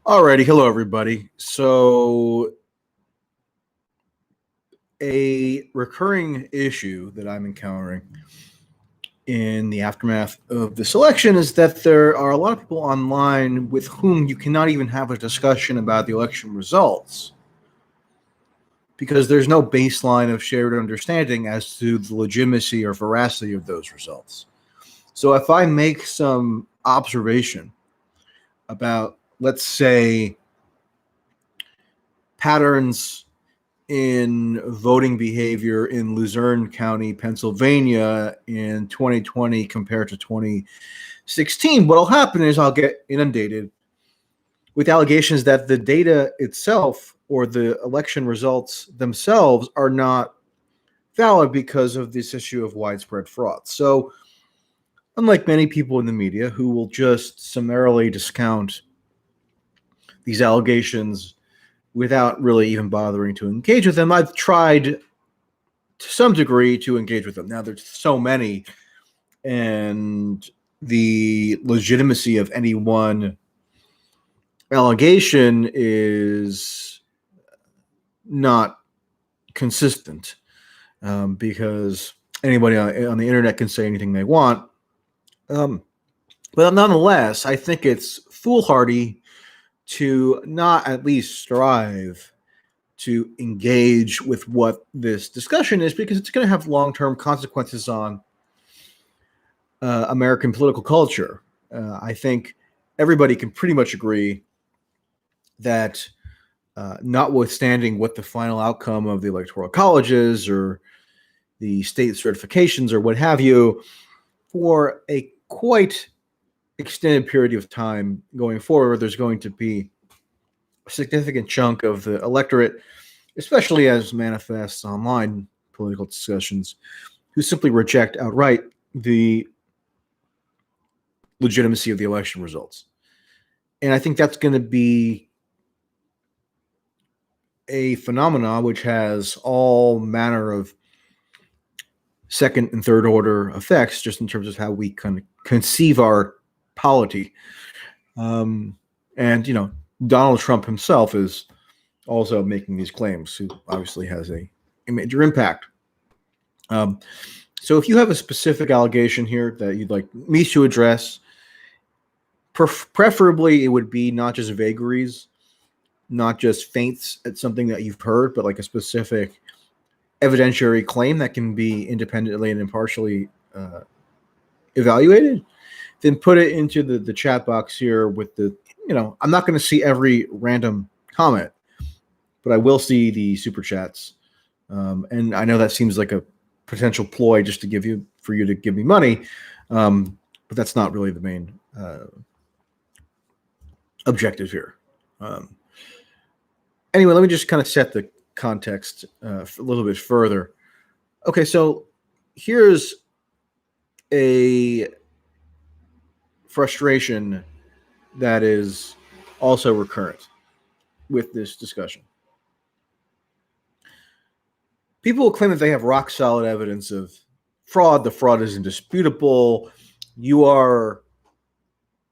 Alrighty, hello everybody. So, a recurring issue that I'm encountering in the aftermath of this election is that there are a lot of people online with whom you cannot even have a discussion about the election results because there's no baseline of shared understanding as to the legitimacy or veracity of those results. So, if I make some observation about, let's say, patterns in voting behavior in Luzerne County, Pennsylvania in 2020 compared to 2016, what'll happen is I'll get inundated with allegations that the data itself or the election results themselves are not valid because of this issue of widespread fraud. So, unlike many people in the media who will just summarily discount these allegations without really even bothering to engage with them, I've tried to some degree to engage with them. Now, there's so many, and the legitimacy of any one allegation is not consistent because anybody on the internet can say anything they want. But nonetheless, I think it's foolhardy to not at least strive to engage with what this discussion is because it's going to have long-term consequences on American political culture. I think everybody can pretty much agree that notwithstanding what the final outcome of the Electoral College is or the state certifications or what have you, for a quite extended period of time going forward, there's going to be a significant chunk of the electorate, especially as manifests online political discussions, who simply reject outright the legitimacy of the election results. And I think that's going to be a phenomenon which has all manner of second and third order effects just in terms of how we conceive our polity. And, Donald Trump himself is also making these claims, who obviously has a major impact. So if you have a specific allegation here that you'd like me to address, preferably it would be not just vagaries, not just feints at something that you've heard, but like a specific evidentiary claim that can be independently and impartially evaluated, then put it into the chat box here with the, I'm not going to see every random comment, but I will see the super chats. And I know that seems like a potential ploy just for you to give me money. But that's not really the main objective here. Anyway, let me just kind of set the context a little bit further. Okay, so here's a frustration that is also recurrent with this discussion. People will claim that they have rock solid evidence of fraud. The fraud is indisputable. You are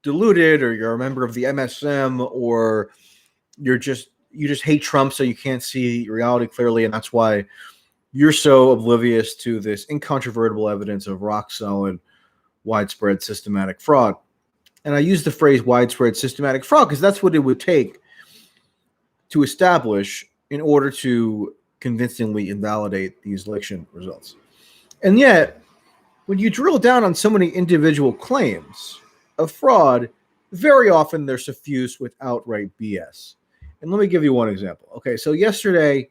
deluded, or you're a member of the MSM, or you just hate Trump, so you can't see reality clearly, and that's why you're so oblivious to this incontrovertible evidence of rock solid, widespread systematic fraud. And I use the phrase widespread systematic fraud because that's what it would take to establish in order to convincingly invalidate these election results. And yet, when you drill down on so many individual claims of fraud, very often they're suffused with outright BS. And let me give you one example. Okay, so yesterday,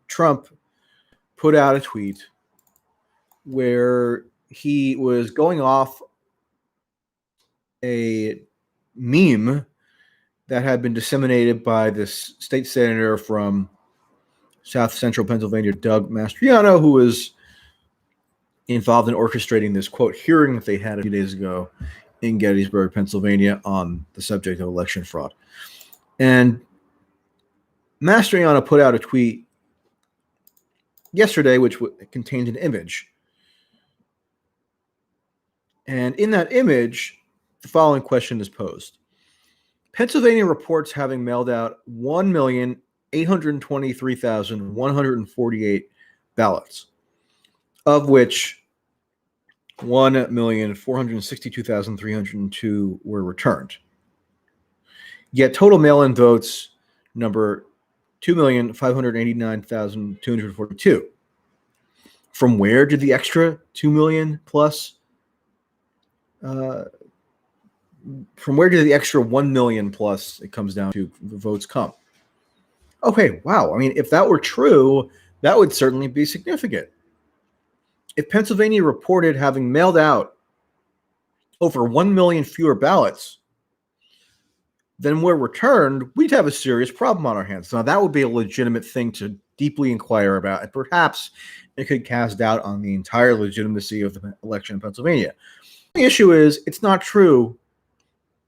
Trump put out a tweet where he was going off a meme that had been disseminated by this state senator from South Central Pennsylvania, Doug Mastriano, who was involved in orchestrating this, quote, hearing that they had a few days ago in Gettysburg, Pennsylvania, on the subject of election fraud. And Mastriano put out a tweet yesterday which contained an image. And in that image, the following question is posed. Pennsylvania reports having mailed out 1,823,148 ballots, of which 1,462,302 were returned. Yet total mail-in votes number 2,589,242. From where did the extra 2 million plus? From where did the extra 1 million plus, it comes down to, the votes come? Okay, wow. I mean, if that were true, that would certainly be significant. If Pennsylvania reported having mailed out over 1 million fewer ballots than were returned, we'd have a serious problem on our hands. Now, that would be a legitimate thing to deeply inquire about, and perhaps it could cast doubt on the entire legitimacy of the election in Pennsylvania. The issue is, it's not true,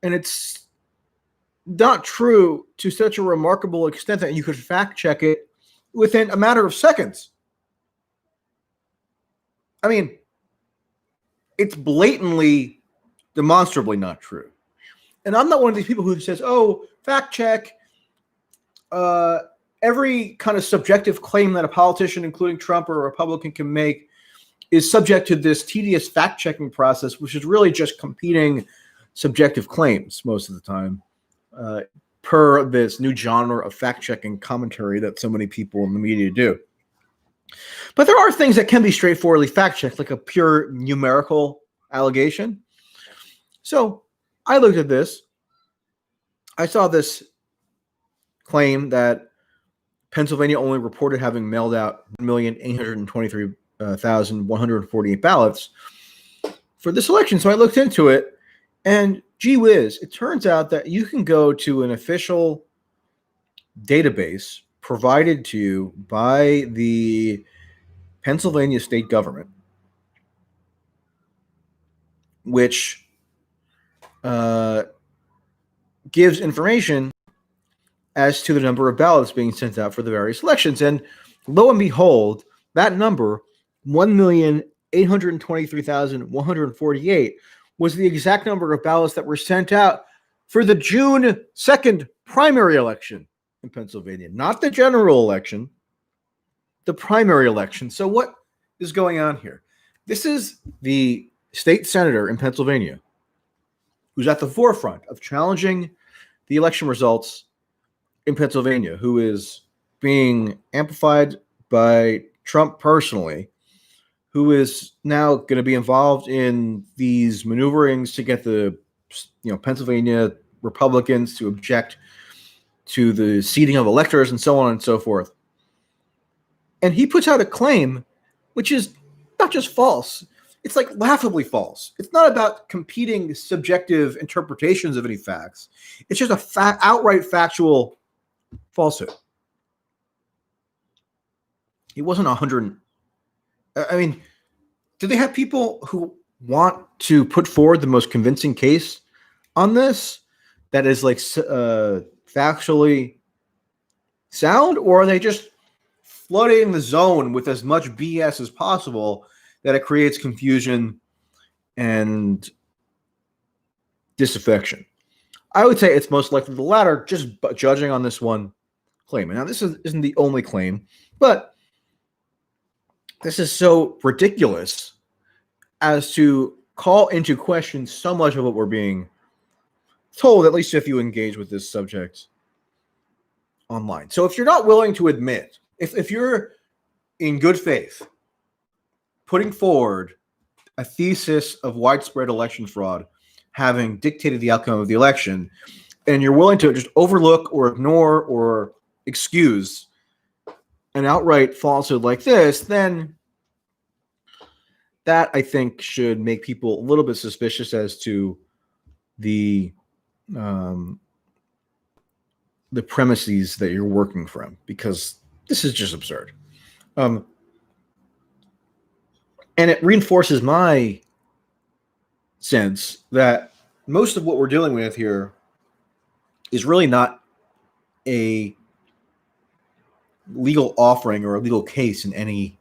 and it's not true to such a remarkable extent that you could fact check it within a matter of seconds. I mean, it's blatantly, demonstrably not true. And I'm not one of these people who says, oh, fact check. Every kind of subjective claim that a politician, including Trump or a Republican, can make is subject to this tedious fact-checking process, which is really just competing subjective claims most of the time, per this new genre of fact-checking commentary that so many people in the media do. But there are things that can be straightforwardly fact-checked, like a pure numerical allegation. So I looked at this. I saw this claim that Pennsylvania only reported having mailed out 1,823,148 ballots for this election. So I looked into it, and gee whiz, it turns out that you can go to an official database provided to you by the Pennsylvania state government, which gives information as to the number of ballots being sent out for the various elections. And lo and behold, that number, 1,823,148, was the exact number of ballots that were sent out for the June 2nd primary election in Pennsylvania. Not the general election, the primary election. So what is going on here? This is the state senator in Pennsylvania who's at the forefront of challenging the election results in Pennsylvania, who is being amplified by Trump personally, who is now going to be involved in these maneuverings to get the Pennsylvania Republicans to object to the seating of electors and so on and so forth. And he puts out a claim which is not just false, it's like laughably false. It's not about competing subjective interpretations of any facts. It's just a outright factual falsehood. It wasn't 100. I mean, do they have people who want to put forward the most convincing case on this that is like factually sound, or are they just flooding the zone with as much BS as possible that it creates confusion and disaffection? I would say it's most likely the latter, just judging on this one claim. And now this isn't the only claim, but this is so ridiculous as to call into question so much of what we're being told, at least if you engage with this subject online. So if you're not willing to admit, if you're in good faith putting forward a thesis of widespread election fraud having dictated the outcome of the election, and you're willing to just overlook or ignore or excuse an outright falsehood like this, then that, I think, should make people a little bit suspicious as to the premises that you're working from, because this is just absurd. And it reinforces my sense that most of what we're dealing with here is really not a legal offering or a legal case in any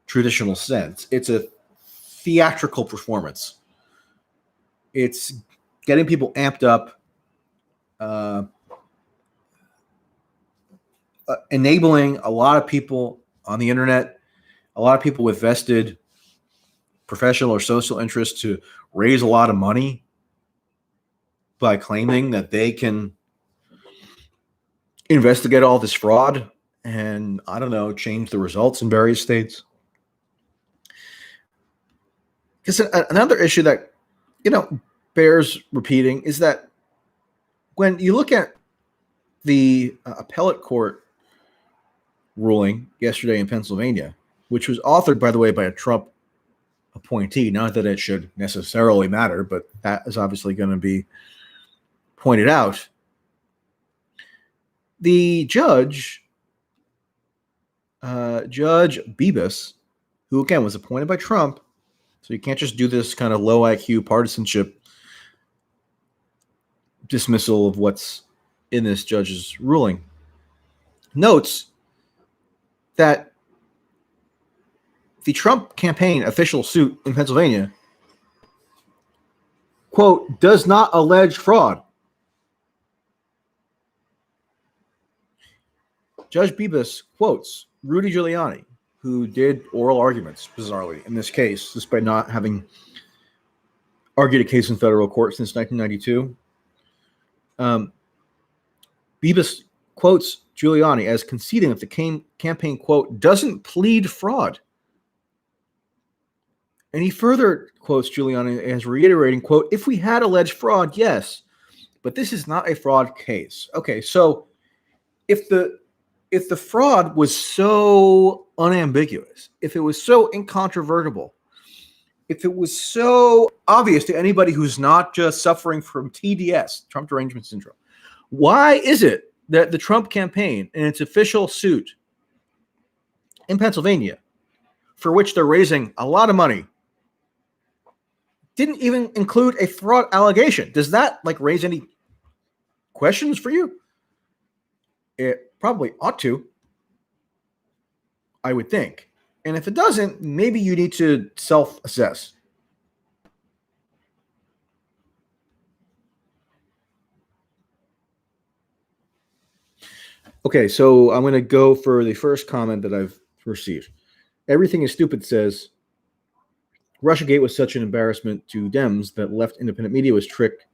traditional sense. It's a theatrical performance. It's getting people amped up uh, enabling a lot of people on the internet, a lot of people with vested professional or social interests to raise a lot of money by claiming that they can investigate all this fraud and, I don't know, change the results in various states. Because another issue that, bears repeating is that when you look at the appellate court ruling yesterday in Pennsylvania, which was authored, by the way, by a Trump appointee, not that it should necessarily matter, but that is obviously going to be pointed out. The judge, Judge Bibas, who again was appointed by Trump, so you can't just do this kind of low IQ partisanship dismissal of what's in this judge's ruling, notes that the Trump campaign official suit in Pennsylvania, quote, does not allege fraud. Judge Bibas quotes Rudy Giuliani, who did oral arguments, bizarrely, in this case, despite not having argued a case in federal court since 1992. Bibas quotes Giuliani as conceding that the campaign, quote, doesn't plead fraud. And he further quotes Giuliani as reiterating, quote, if we had alleged fraud, yes, but this is not a fraud case. Okay, so if the fraud was so unambiguous, if it was so incontrovertible, if it was so obvious to anybody who's not just suffering from TDS, Trump Derangement Syndrome, why is it that the Trump campaign in its official suit in Pennsylvania, for which they're raising a lot of money, didn't even include a fraud allegation? Does that raise any questions for you? It probably ought to, I would think. And if it doesn't, maybe you need to self-assess. Okay, so I'm going to go for the first comment that I've received. Everything is stupid says, Russiagate was such an embarrassment to Dems that left independent media was tricked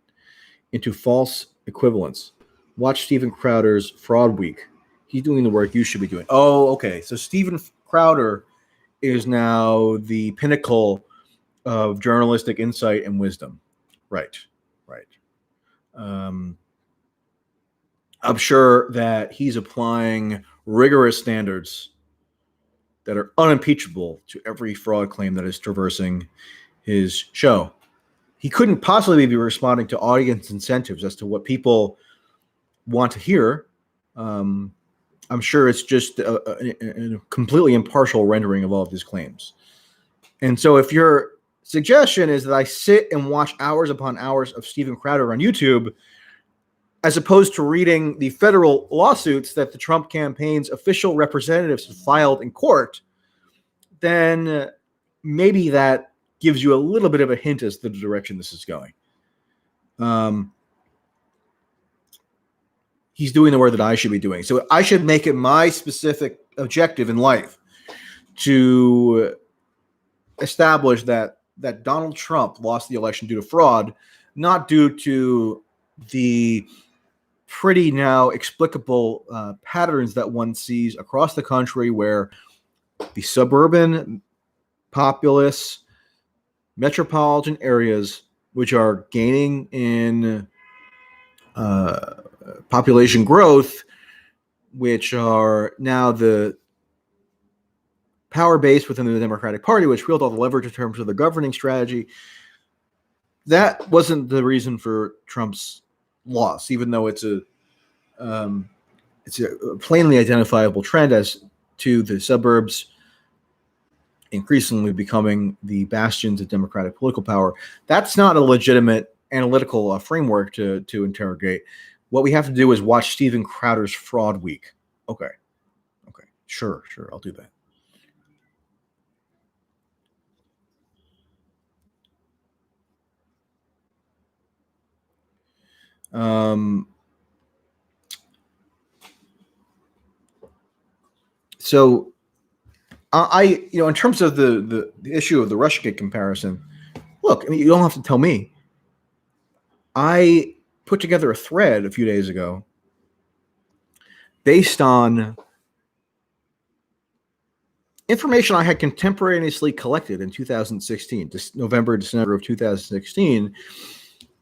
into false equivalence. Watch Steven Crowder's Fraud Week. He's doing the work you should be doing. Oh, okay. So Steven Crowder is now the pinnacle of journalistic insight and wisdom. Right. I'm sure that he's applying rigorous standards that are unimpeachable to every fraud claim that is traversing his show. He couldn't possibly be responding to audience incentives as to what people want to hear. I'm sure it's just a completely impartial rendering of all of his claims. And so if your suggestion is that I sit and watch hours upon hours of Steven Crowder on YouTube, as opposed to reading the federal lawsuits that the Trump campaign's official representatives have filed in court, then maybe that gives you a little bit of a hint as to the direction this is going. He's doing the work that I should be doing. So I should make it my specific objective in life to establish that Donald Trump lost the election due to fraud, not due to the pretty now explicable patterns that one sees across the country where the suburban, populous, metropolitan areas, which are gaining in population growth, which are now the power base within the Democratic Party, which wield all the leverage in terms of the governing strategy. That wasn't the reason for Trump's loss, even though it's a plainly identifiable trend as to the suburbs increasingly becoming the bastions of Democratic political power. That's not a legitimate analytical framework to interrogate. What we have to do is watch Steven Crowder's Fraud Week. Okay, sure, I'll do that. So in terms of the issue of the Russiagate comparison, look, I mean, you don't have to tell me. I put together a thread a few days ago based on information I had contemporaneously collected in 2016, November, December of 2016,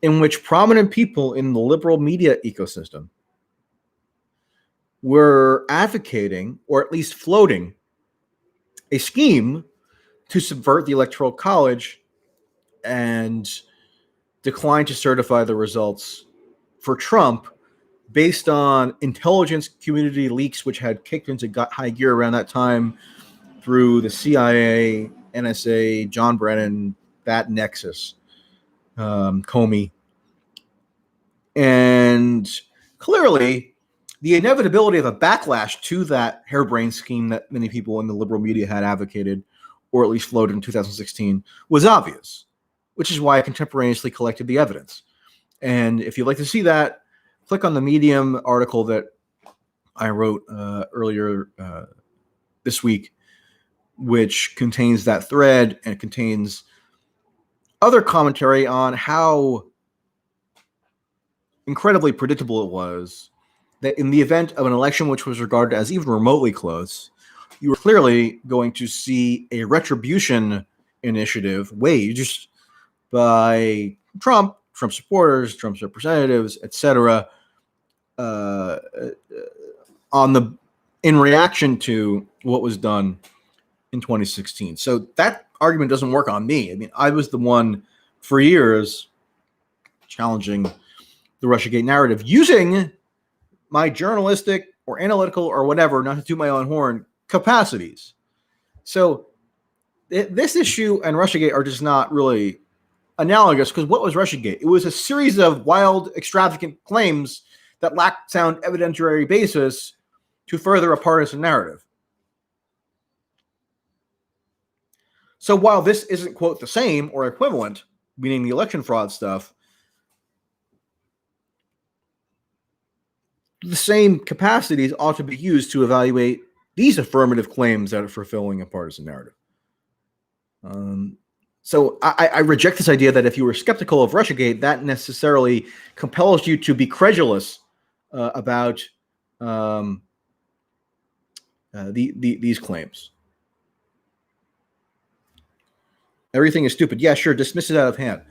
in which prominent people in the liberal media ecosystem were advocating, or at least floating, a scheme to subvert the Electoral College and decline to certify the results for Trump based on intelligence community leaks, which had kicked into high gear around that time through the CIA, NSA, John Brennan, that nexus, Comey. And clearly, the inevitability of a backlash to that harebrained scheme that many people in the liberal media had advocated, or at least floated in 2016, was obvious, which is why I contemporaneously collected the evidence. And if you'd like to see that, click on the Medium article that I wrote earlier this week, which contains that thread and contains other commentary on how incredibly predictable it was that in the event of an election which was regarded as even remotely close, you were clearly going to see a retribution initiative waged by Trump, Trump supporters, Trump's representatives, etc., in reaction to what was done in 2016. So that argument doesn't work on me. I mean, I was the one for years challenging the Russiagate narrative using my journalistic or analytical or whatever, not to toot my own horn, capacities. So this issue and Russiagate are just not really analogous, because what was Russiagate? It was a series of wild, extravagant claims that lacked sound evidentiary basis to further a partisan narrative. So while this isn't, quote, the same or equivalent, meaning the election fraud stuff, the same capacities ought to be used to evaluate these affirmative claims that are fulfilling a partisan narrative. So I reject this idea that if you were skeptical of Russiagate, that necessarily compels you to be credulous about these claims. Everything is stupid. Yeah, sure, dismiss it out of hand.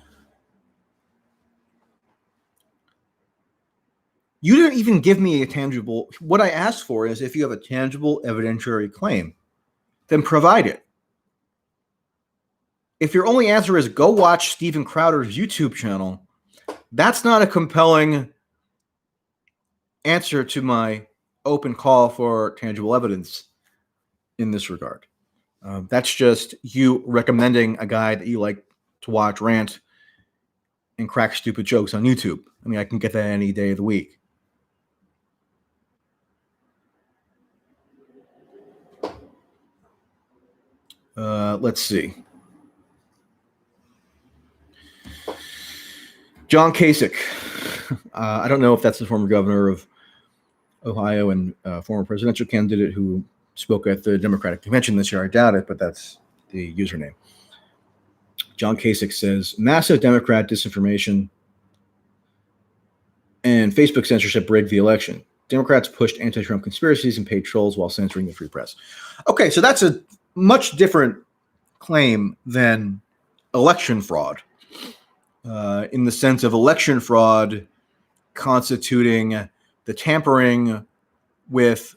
You didn't even give me a tangible. What I asked for is, if you have a tangible evidentiary claim, then provide it. If your only answer is go watch Steven Crowder's YouTube channel, that's not a compelling answer to my open call for tangible evidence in this regard. That's just you recommending a guy that you like to watch rant and crack stupid jokes on YouTube. I mean, I can get that any day of the week. Let's see. John Kasich. I don't know if that's the former governor of Ohio and former presidential candidate who spoke at the Democratic convention this year. I doubt it, but that's the username. John Kasich says, massive Democrat disinformation and Facebook censorship rigged the election. Democrats pushed anti-Trump conspiracies and paid trolls while censoring the free press. Okay, so that's a much different claim than election fraud, in the sense of election fraud constituting the tampering with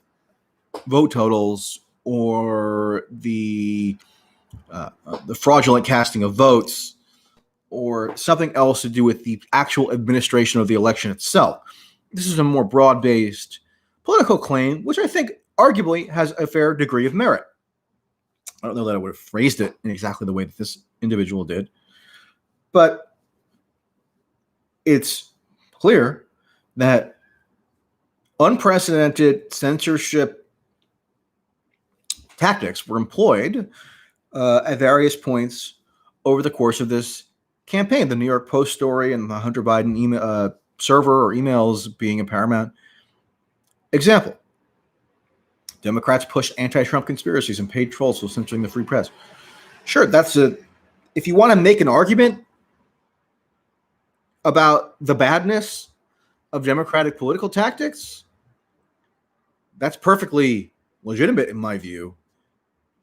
vote totals or the fraudulent casting of votes or something else to do with the actual administration of the election itself. This is a more broad-based political claim, which I think arguably has a fair degree of merit. I don't know that I would have phrased it in exactly the way that this individual did, but it's clear that unprecedented censorship tactics were employed at various points over the course of this campaign. The New York Post story and the Hunter Biden email, server or emails being a paramount example. Democrats push anti-Trump conspiracies and paid trolls while censoring the free press. Sure, if you want to make an argument about the badness of Democratic political tactics, that's perfectly legitimate in my view.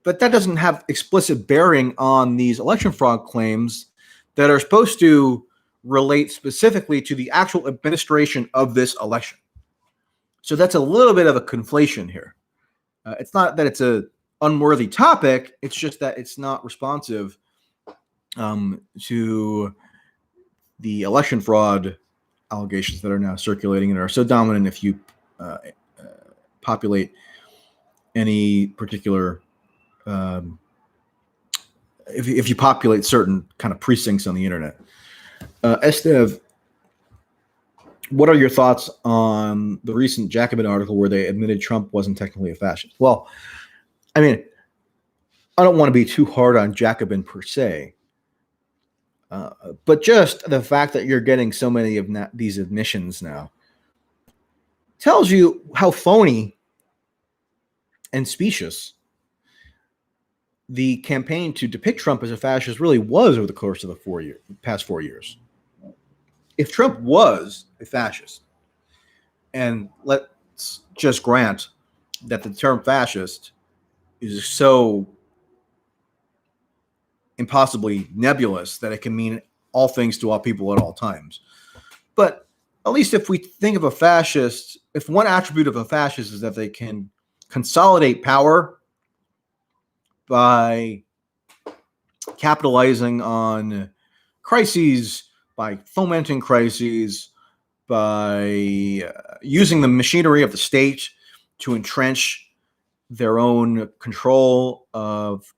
But that doesn't have explicit bearing on these election fraud claims that are supposed to relate specifically to the actual administration of this election. So that's a little bit of a conflation here. It's not that it's an unworthy topic. It's just that it's not responsive to the election fraud allegations that are now circulating and are so dominant if you populate any particular if you populate certain kind of precincts on the internet. Estev, what are your thoughts on the recent Jacobin article where they admitted Trump wasn't technically a fascist? Well, I mean, I don't want to be too hard on Jacobin per se, but just the fact that you're getting so many of these admissions now tells you how phony and specious the campaign to depict Trump as a fascist really was over the course of the past 4 years. If Trump was a fascist, and let's just grant that the term fascist is so impossibly nebulous that it can mean all things to all people at all times. But at least if we think of a fascist, if one attribute of a fascist is that they can consolidate power by capitalizing on crises, by fomenting crises, by using the machinery of the state to entrench their own control of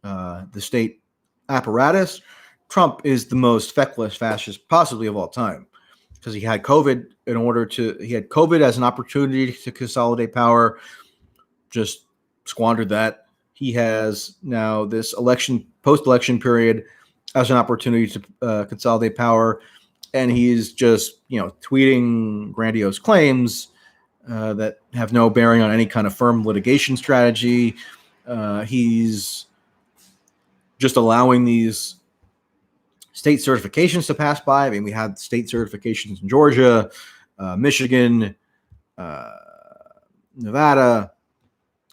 the state apparatus, Trump is the most feckless fascist possibly of all time, because he had COVID he had COVID as an opportunity to consolidate power, just squandered that. He has now this post-election period as an opportunity to consolidate power, and he's just tweeting grandiose claims that have no bearing on any kind of firm litigation strategy. He's just allowing these state certifications to pass by. I mean, we had state certifications in Georgia, Michigan, Nevada,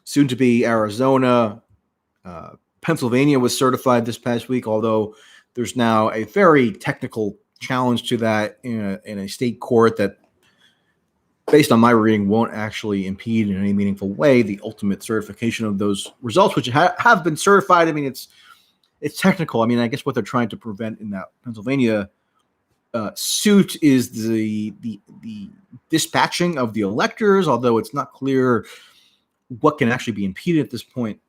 soon to be Arizona. Pennsylvania was certified this past week, although there's now a very technical challenge to that in a state court that, based on my reading, won't actually impede in any meaningful way the ultimate certification of those results, which have been certified. I mean, it's technical. I mean, I guess what they're trying to prevent in that Pennsylvania suit is the dispatching of the electors, although it's not clear what can actually be impeded at this point.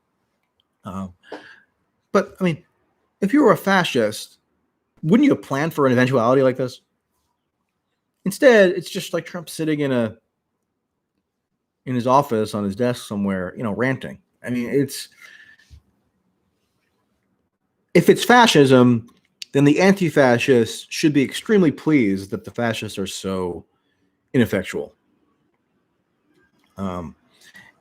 But I mean, if you were a fascist, wouldn't you have planned for an eventuality like this? Instead, it's just like Trump sitting in his office on his desk somewhere, ranting. I mean, if it's fascism, then the anti-fascists should be extremely pleased that the fascists are so ineffectual. And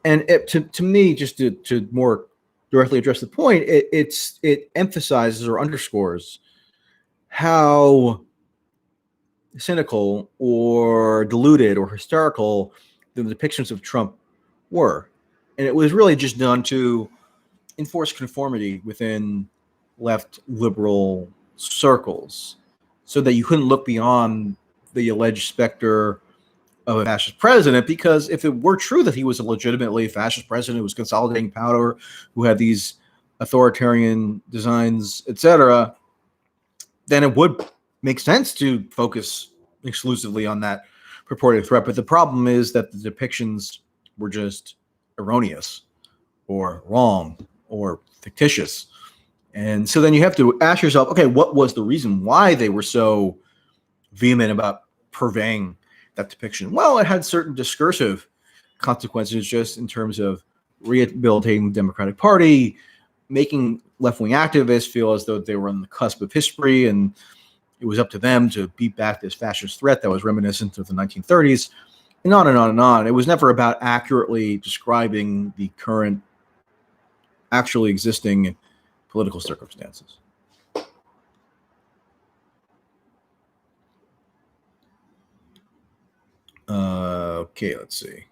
to me, just to more directly address the point, it emphasizes or underscores how cynical or deluded or hysterical the depictions of Trump were. And it was really just done to enforce conformity within left liberal circles so that you couldn't look beyond the alleged specter of a fascist president, because if it were true that he was a legitimately fascist president who was consolidating power, who had these authoritarian designs, etc., then it would make sense to focus exclusively on that purported threat. But the problem is that the depictions were just erroneous or wrong or fictitious. And so then you have to ask yourself, okay, what was the reason why they were so vehement about purveying that depiction? Well, it had certain discursive consequences just in terms of rehabilitating the Democratic Party, making left-wing activists feel as though they were on the cusp of history and it was up to them to beat back this fascist threat that was reminiscent of the 1930s. and on and on and on. It was never about accurately describing the current, actually existing political circumstances. Okay, let's see.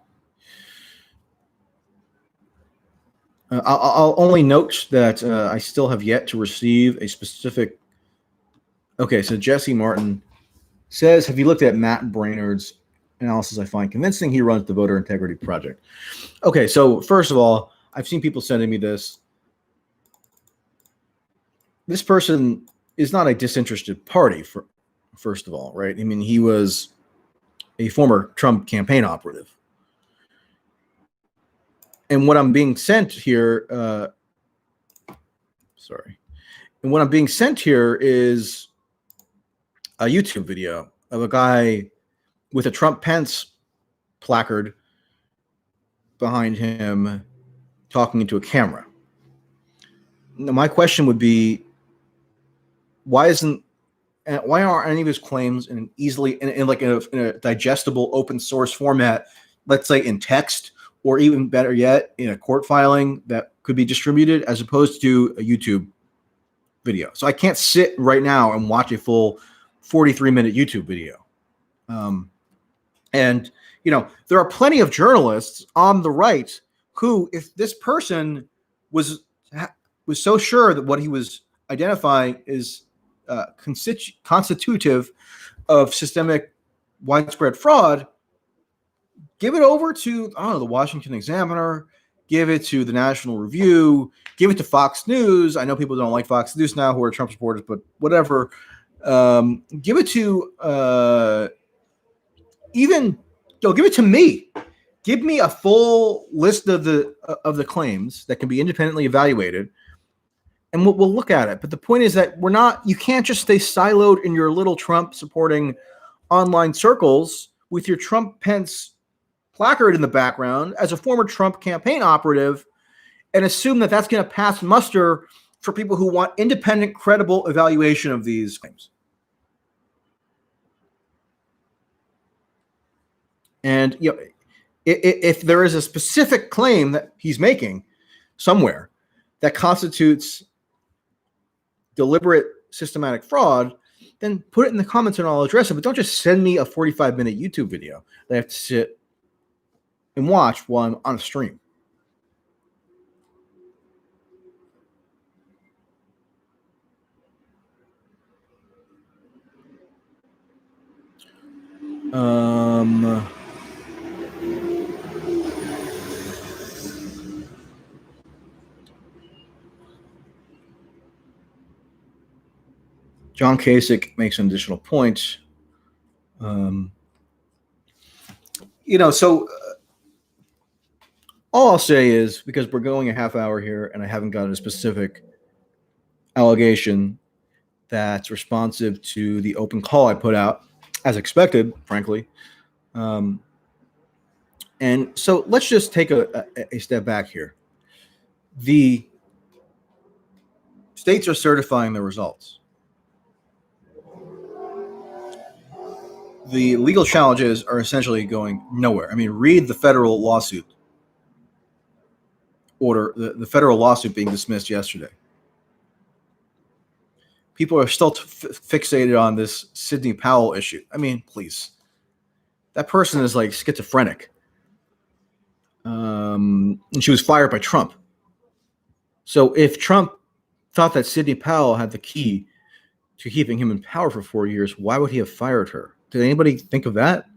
I'll only note that I still have yet to receive a specific. Okay, so Jesse Martin says, have you looked at Matt Brainerd's analysis? I find convincing. He runs the Voter Integrity Project. Okay, so first of all, I've seen people sending me this. This person is not a disinterested party, first of all, right? I mean, he was a former Trump campaign operative. And what I'm being sent here, and what I'm being sent here is a YouTube video of a guy with a Trump Pence placard behind him talking into a camera. Now, my question would be, why aren't any of his claims in an easily in a digestible open source format, let's say in text, or even better yet, in a court filing that could be distributed, as opposed to a YouTube video? So I can't sit right now and watch a full 43-minute YouTube video. And there are plenty of journalists on the right who, if this person was so sure that what he was identifying is constitutive of systemic widespread fraud, give it over to, I don't know, the Washington Examiner, give it to the National Review, give it to Fox News. I know people don't like Fox News now who are Trump supporters, but whatever. Give it to give it to me. Give me a full list of the claims that can be independently evaluated, and we'll look at it. But the point is that you can't just stay siloed in your little Trump supporting online circles with your Trump Pence placard in the background as a former Trump campaign operative and assume that that's going to pass muster for people who want independent, credible evaluation of these claims. And if there is a specific claim that he's making somewhere that constitutes deliberate systematic fraud, then put it in the comments and I'll address it. But don't just send me a 45-minute YouTube video that I have to sit and watch while I'm on a stream. John Kasich makes an additional point. So all I'll say is, because we're going a half hour here and I haven't gotten a specific allegation that's responsive to the open call I put out, as expected, frankly. And so let's just take a step back here. The states are certifying the results. The legal challenges are essentially going nowhere. I mean, read the federal lawsuit order, the federal lawsuit being dismissed yesterday. People are still fixated on this Sidney Powell issue. I mean, please. That person is like schizophrenic. And she was fired by Trump. So if Trump thought that Sidney Powell had the key to keeping him in power for 4 years, why would he have fired her? Did anybody think of that?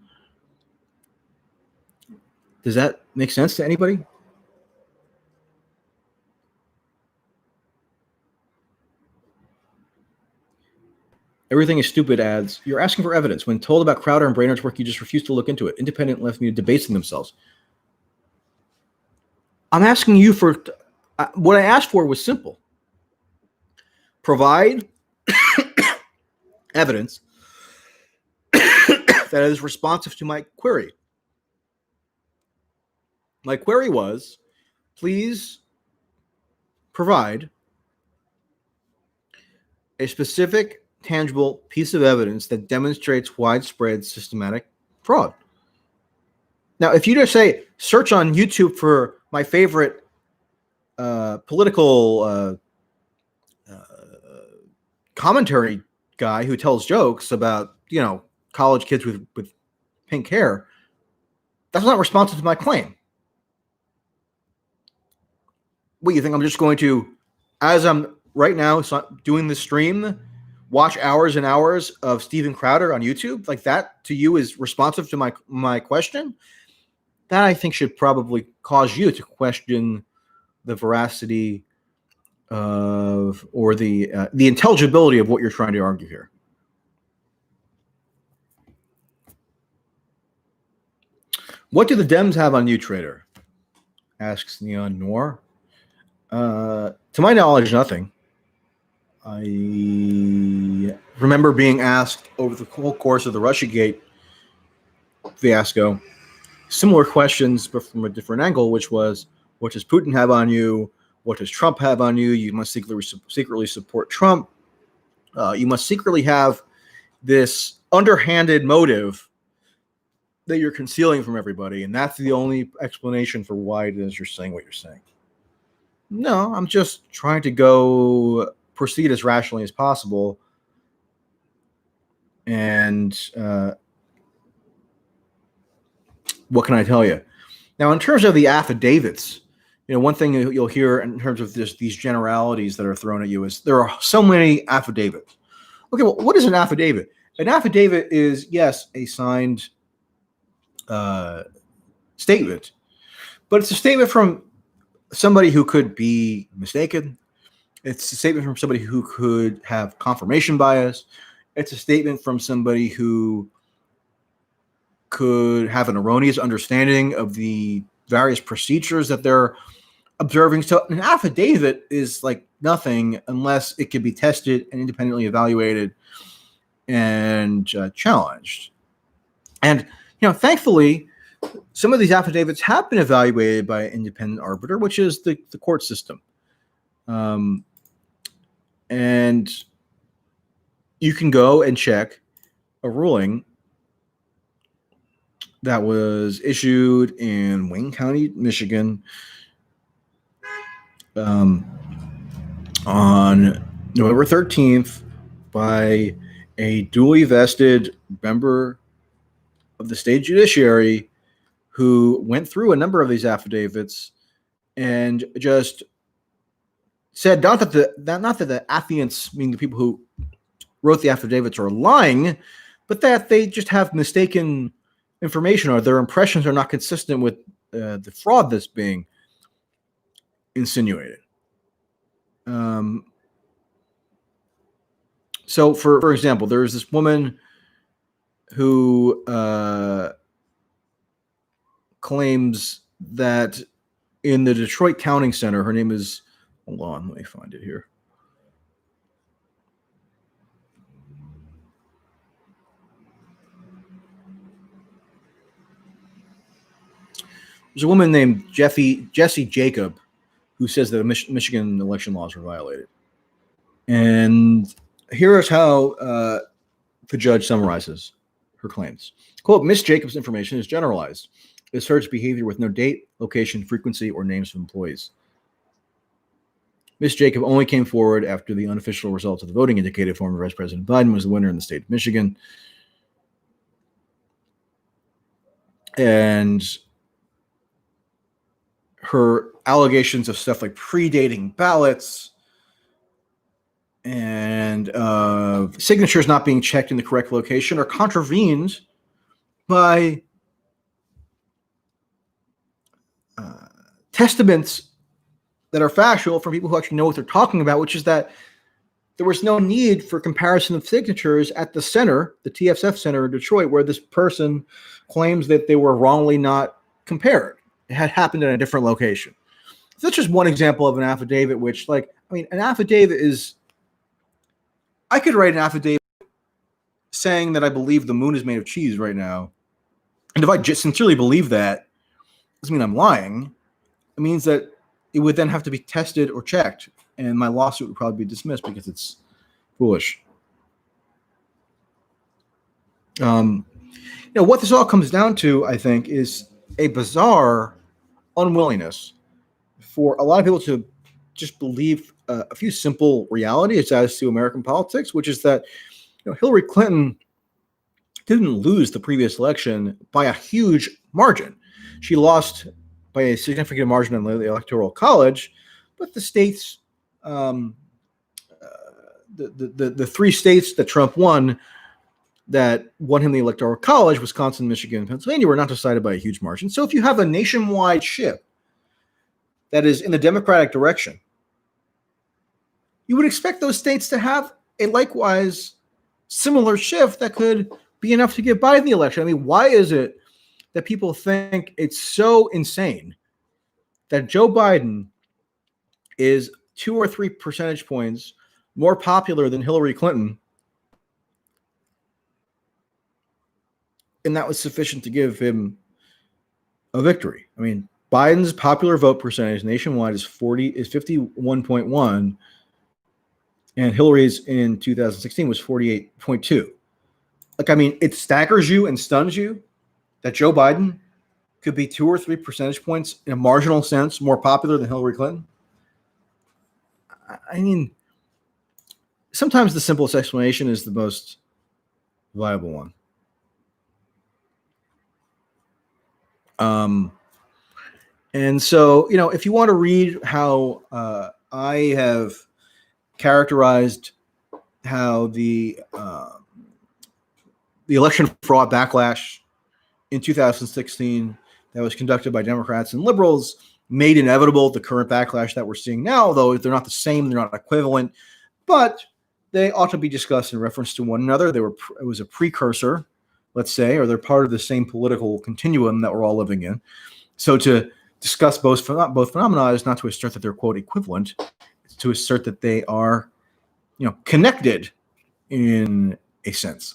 Does that make sense to anybody? Everything is stupid ads. You're asking for evidence. When told about Crowder and Brainerd's work, you just refuse to look into it. Independent left media debasing themselves. I'm asking you for what I asked for was simple. Provide evidence that is responsive to my query. My query was, please provide a specific, tangible piece of evidence that demonstrates widespread systematic fraud. Now, if you just say search on YouTube for my favorite political commentary guy who tells jokes about, college kids with pink hair, that's not responsive to my claim. What, you think I'm just going to, as I'm right now doing the stream, watch hours and hours of Steven Crowder on YouTube? Like that to you is responsive to my question? That I think should probably cause you to question the veracity of, or the intelligibility of what you're trying to argue here. What do the Dems have on you, Trader? Asks Neon Noir. To my knowledge, nothing. I remember being asked over the whole course of the Russiagate fiasco similar questions, but from a different angle, which was, what does Putin have on you? What does Trump have on you? You must secretly support Trump. You must secretly have this underhanded motive that you're concealing from everybody, and that's the only explanation for why it is you're saying what you're saying. No, I'm just trying to proceed as rationally as possible, and what can I tell you? Now, in terms of the affidavits, one thing you'll hear in terms of these generalities that are thrown at you is there are so many affidavits. Okay, well, what is an affidavit? An affidavit is, yes, a signed statement, but it's a statement from somebody who could be mistaken. It's a statement from somebody who could have confirmation bias. It's a statement from somebody who could have an erroneous understanding of the various procedures that they're observing. So an affidavit is like nothing unless it can be tested and independently evaluated and challenged. And, thankfully, some of these affidavits have been evaluated by an independent arbiter, which is the court system. And you can go and check a ruling that was issued in Wayne County, Michigan, on November 13th by a duly vested member of the state judiciary who went through a number of these affidavits and just said not that the affiants, meaning the people who wrote the affidavits, are lying, but that they just have mistaken information, or their impressions are not consistent with the fraud that's being insinuated. So, for example, there is this woman who claims that in the Detroit Counting Center, her name is, hold on, let me find it here. There's a woman named Jessie Jacob who says that Michigan election laws were violated. And here is how the judge summarizes her claims. Quote, Ms. Jacob's information is generalized. It asserts behavior with no date, location, frequency, or names of employees. Ms. Jacob only came forward after the unofficial results of the voting indicated former Vice President Biden was the winner in the state of Michigan. And her allegations of stuff like predating ballots and signatures not being checked in the correct location are contravened by testaments that are factual from people who actually know what they're talking about, which is that there was no need for comparison of signatures at the center, the TSF Center in Detroit, where this person claims that they were wrongly not compared. It had happened in a different location. So that's just one example of an affidavit, which, an affidavit is, I could write an affidavit saying that I believe the moon is made of cheese right now. And if I just sincerely believe that, doesn't mean I'm lying. It means that it would then have to be tested or checked, and my lawsuit would probably be dismissed because it's foolish. What this all comes down to, I think, is a bizarre unwillingness for a lot of people to just believe a few simple realities as to American politics, which is that Hillary Clinton didn't lose the previous election by a huge margin. She lost by a significant margin in the Electoral College, but the states, the three states that Trump won that won him the Electoral College, Wisconsin, Michigan, and Pennsylvania, were not decided by a huge margin. So if you have a nationwide shift that is in the Democratic direction, you would expect those states to have a likewise similar shift that could be enough to get Biden the election. I mean, why is it that people think it's so insane that Joe Biden is 2 or 3 percentage points more popular than Hillary Clinton, and that was sufficient to give him a victory? I mean, Biden's popular vote percentage nationwide is 51.1, and Hillary's in 2016 was 48.2. Like, I mean, it staggers you and stuns you that Joe Biden could be 2 or 3 percentage points in a marginal sense more popular than Hillary Clinton. I mean, sometimes the simplest explanation is the most viable one. And so, if you want to read how I have characterized how the election fraud backlash in 2016 that was conducted by Democrats and liberals made inevitable the current backlash that we're seeing now, though they're not the same, they're not equivalent, but they ought to be discussed in reference to one another. It was a precursor, let's say, or they're part of the same political continuum that we're all living in. So to discuss both phenomena is not to assert that they're, quote, equivalent. It's to assert that they are, connected in a sense.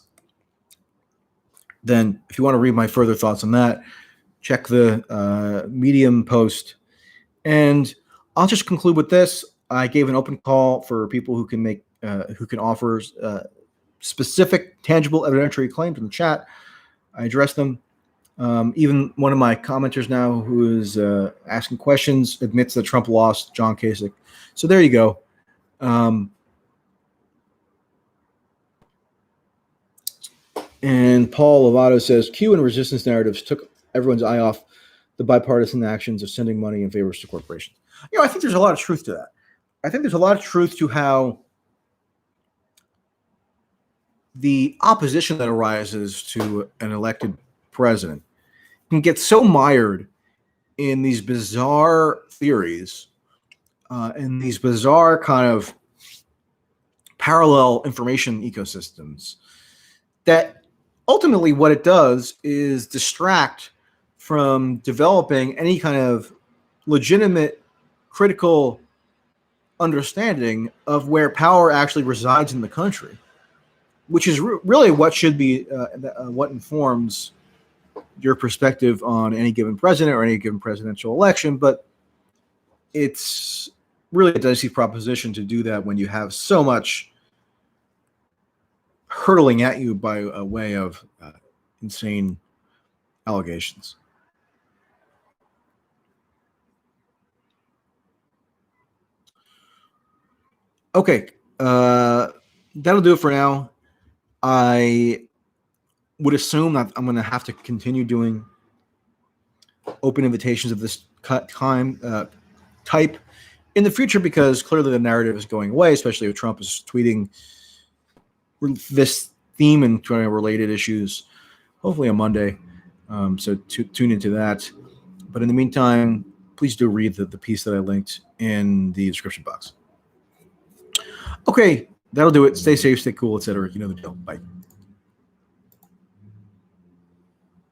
Then if you want to read my further thoughts on that, check the Medium post. And I'll just conclude with this. I gave an open call for people who can offer specific, tangible evidentiary claims in the chat. I addressed them. Even one of my commenters now who is asking questions admits that Trump lost, John Kasich. So there you go. And Paul Lovato says, Q and resistance narratives took everyone's eye off the bipartisan actions of sending money and favors to corporations. I think there's a lot of truth to that. I think there's a lot of truth to how the opposition that arises to an elected president can get so mired in these bizarre theories and these bizarre kind of parallel information ecosystems that ultimately what it does is distract from developing any kind of legitimate critical understanding of where power actually resides in the country, which is really what should be what informs your perspective on any given president or any given presidential election. But it's really a dicey proposition to do that when you have so much hurtling at you by a way of insane allegations. Okay, that'll do it for now. I would assume that I'm going to have to continue doing open invitations of this type in the future because clearly the narrative is going away, especially if Trump is tweeting this theme and trying to related issues, hopefully on Monday. So tune into that. But in the meantime, please do read the piece that I linked in the description box. Okay, that'll do it. Stay safe, stay cool, etc. You know the deal. Bye.